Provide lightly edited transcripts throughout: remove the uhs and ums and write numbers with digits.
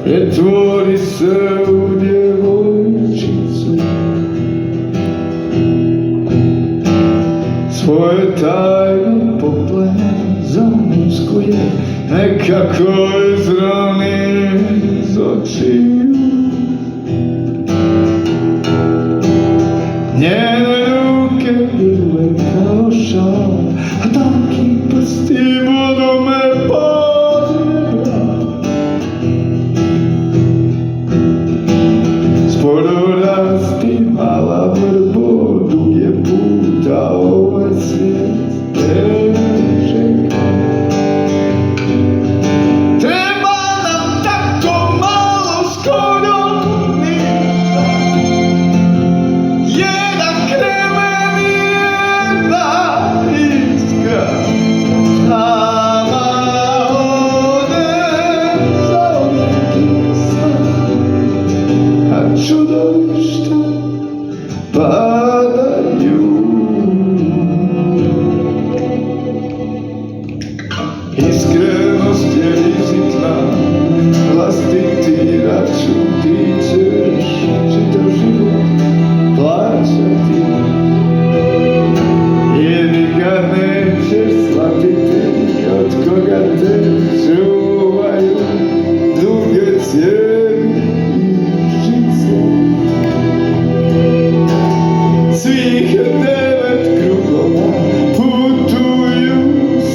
Pretvori se u djevojčicu, svoje tajne poplene zamuskuje, nekako izravni iz očiju. Njene ruke bile kao šal, a tanki prsti budu me podrebra. Sporo rasti mala vrbo, dug je puta ovaj svijet čeka. Treba nam tako malo skoro ništa, jedan kremen i jedna iskra. Nama ode zauvijek isna, a čudovišta padaju. Iskrenost je rizikna, vlastiti račun ti ćeš čitav život plaćati, i nikad nećeš shvatiti od koga te čuvaju duge cijevi i žice. Svih 9 krugova putuju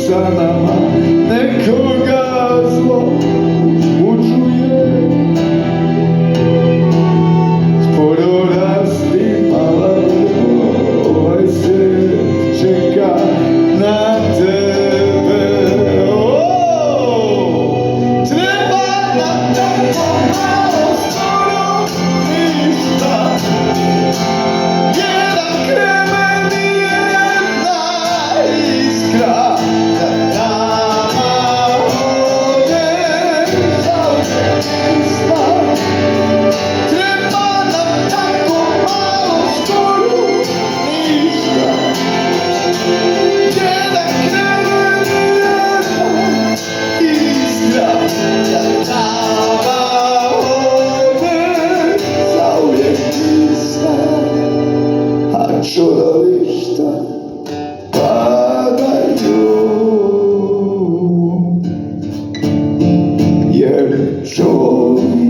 sa nama, nekoga zlo uzbuđuje. Sporo rasti mala vrbo, ovaj svijet čeka na tebe. Treba nam tako malo skoro ništa, jedan kremen i jedna iskra. Nama ode zauvijek isna, treba nam tako malo skoro ništa, jedan kremen i jedna iskra. Nama ode zauvijek isna, a čudovišta padaju, jer čovjek